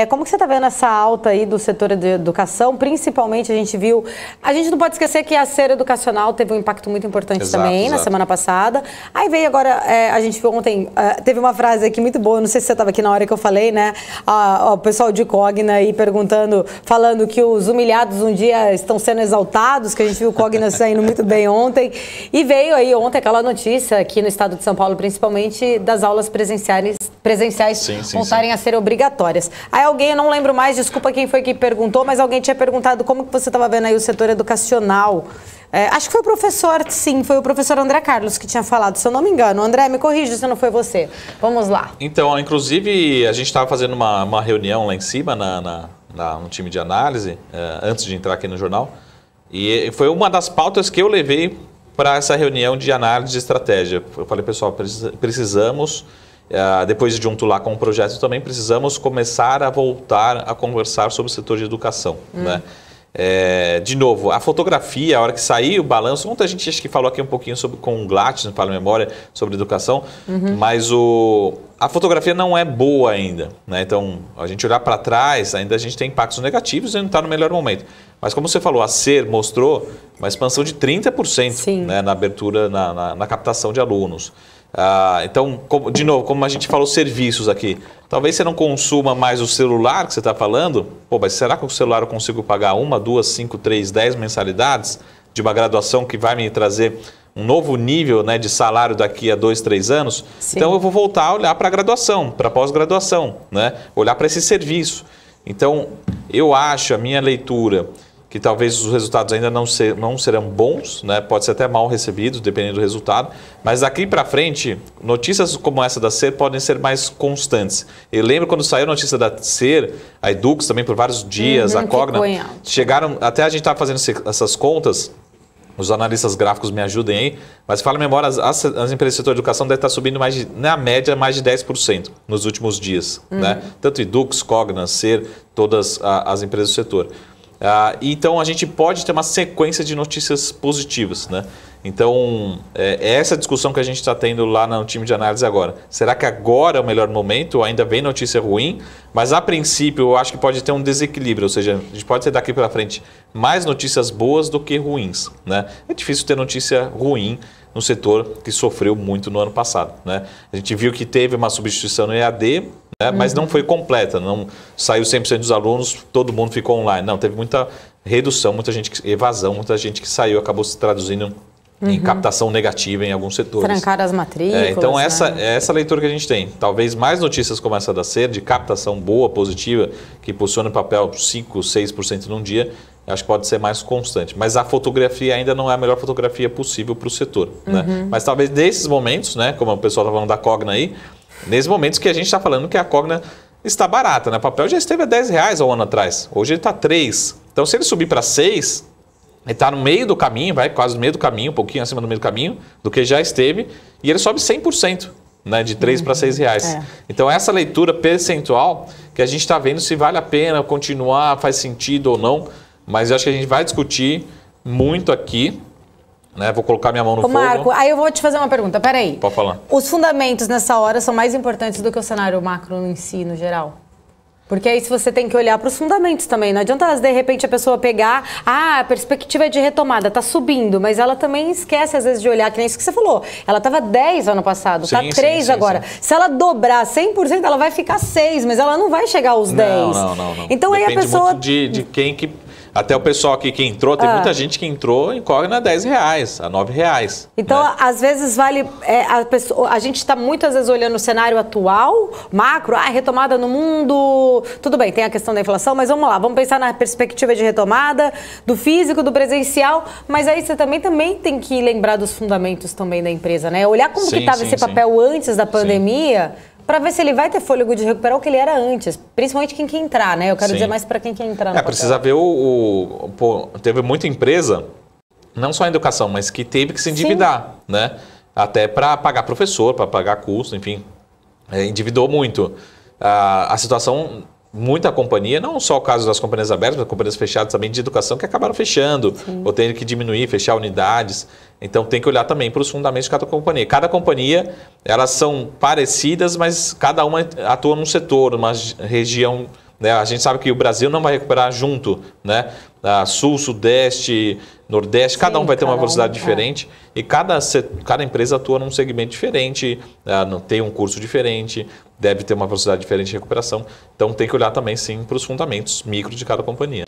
Como que você está vendo essa alta aí do setor de educação? Principalmente a gente viu... A gente não pode esquecer que a Ser Educacional teve um impacto muito importante também na semana passada. Aí veio agora, a gente viu ontem, teve uma frase aqui muito boa, não sei se você estava aqui na hora que eu falei, né? O pessoal de Cogna aí falando que os humilhados um dia estão sendo exaltados, que a gente viu o Cogna saindo muito bem ontem. E veio aí ontem aquela notícia aqui no estado de São Paulo, principalmente das aulas presenciais voltarem a ser obrigatórias. Aí alguém, eu não lembro mais, desculpa quem foi que perguntou, mas alguém tinha perguntado como que você estava vendo aí o setor educacional. Acho que foi o professor, sim, foi o professor André Carlos que tinha falado, se eu não me engano. André, me corrija se não foi você. Vamos lá. Então, inclusive, a gente estava fazendo uma reunião lá em cima, no time de análise, antes de entrar aqui no jornal, e foi uma das pautas que eu levei para essa reunião de análise de estratégia. Eu falei, pessoal, precisamos, depois de junto lá com o projeto também, precisamos começar a voltar a conversar sobre o setor de educação, né? De novo, a fotografia, a hora que sair o balanço, muita gente acho que falou aqui um pouquinho com o Glatt, não falo memória, sobre educação, mas a fotografia não é boa ainda, né? Então, a gente olhar para trás, ainda a gente tem impactos negativos e não está no melhor momento. Mas como você falou, a Ser mostrou uma expansão de 30%, né, na abertura, na captação de alunos. Então, de novo, como a gente falou, serviços aqui. Talvez você não consuma mais o celular que você está falando. Pô, mas será que com o celular eu consigo pagar 1, 2, 5, 3, 10 mensalidades de uma graduação que vai me trazer um novo nível, né, de salário daqui a 2, 3 anos? Sim. Então, eu vou voltar a olhar para a graduação, para a pós-graduação, né? Olhar para esse serviço. Então, eu acho, a minha leitura, que talvez os resultados ainda não serão bons, né? Pode ser até mal recebidos, dependendo do resultado, mas daqui para frente, notícias como essa da Ser podem ser mais constantes. Eu lembro quando saiu a notícia da Ser, a Edux também por vários dias, a Cogna, chegaram, até a gente estava fazendo essas contas, os analistas gráficos me ajudem aí, mas fala a memória, as empresas do setor de educação devem estar subindo na média mais de 10% nos últimos dias, né? Tanto Edux, Cogna, Ser, todas as empresas do setor. Então, a gente pode ter uma sequência de notícias positivas, né? Então, é essa discussão que a gente está tendo lá no time de análise agora. Será que agora é o melhor momento? Ainda vem notícia ruim? Mas, a princípio, eu acho que pode ter um desequilíbrio. Ou seja, a gente pode ter daqui para frente mais notícias boas do que ruins, né? É difícil ter notícia ruim no setor que sofreu muito no ano passado, né? A gente viu que teve uma substituição no EAD, né? Mas não foi completa, não saiu 100% dos alunos, todo mundo ficou online. Não, teve muita redução, evasão, muita gente que saiu, acabou se traduzindo em captação negativa em alguns setores. Trancar as matrículas. Então, essa leitura que a gente tem. Talvez mais notícias como essa da Ser, de captação boa, positiva, que posiciona o papel 5%, 6% num dia, acho que pode ser mais constante. Mas a fotografia ainda não é a melhor fotografia possível para o setor, né? Mas talvez nesses momentos, né, como o pessoal está falando da Cogna aí, nesses momentos que a gente está falando que a Cogna está barata, né? O papel já esteve a R$10 há um ano atrás. Hoje ele está 3. Então, se ele subir para 6, ele está no meio do caminho, vai quase no meio do caminho, um pouquinho acima do meio do caminho, do que já esteve, e ele sobe 100%, né? De 3 para R$6. Então, essa leitura percentual que a gente está vendo se vale a pena continuar, faz sentido ou não, mas eu acho que a gente vai discutir muito aqui, né? Vou colocar minha mão no fogo. Marco, aí eu vou te fazer uma pergunta, peraí. Pode falar. Os fundamentos nessa hora são mais importantes do que o cenário macro em si, no geral? Porque aí se você tem que olhar para os fundamentos também, não adianta de repente a pessoa pegar, a perspectiva é de retomada, tá subindo, mas ela também esquece às vezes de olhar, que nem isso que você falou, ela estava 10 ano passado, tá 3 agora. Sim. Se ela dobrar 100%, ela vai ficar 6, mas ela não vai chegar aos 10. Não. Então depende aí a pessoa... muito de quem que... Até o pessoal aqui que entrou, tem muita gente que entrou e corre a R$10, a R$9. Então, né? Às vezes vale... a gente está muitas vezes olhando o cenário atual, macro, retomada no mundo... Tudo bem, tem a questão da inflação, mas vamos lá, vamos pensar na perspectiva de retomada, do físico, do presencial, mas aí você também tem que lembrar dos fundamentos também da empresa, né? Olhar como que estava esse papel antes da pandemia... Para ver se ele vai ter fôlego de recuperar o que ele era antes. Principalmente quem quer entrar, né? Eu quero dizer mais para quem quer entrar no papel. Precisa ver teve muita empresa, não só em educação, mas que teve que se endividar, né? Até para pagar professor, para pagar custo, enfim. Endividou muito. A situação... Muita companhia, não só o caso das companhias abertas, mas companhias fechadas também de educação que acabaram fechando, ou tendo que diminuir, fechar unidades. Então tem que olhar também para os fundamentos de cada companhia. Cada companhia, elas são parecidas, mas cada uma atua num setor, numa região né? A gente sabe que o Brasil não vai recuperar junto, né? Sul, Sudeste, Nordeste, cada um vai ter uma velocidade diferente e cada empresa atua num segmento diferente, tem um curso diferente, deve ter uma velocidade diferente de recuperação. Então tem que olhar também sim para os fundamentos micro de cada companhia.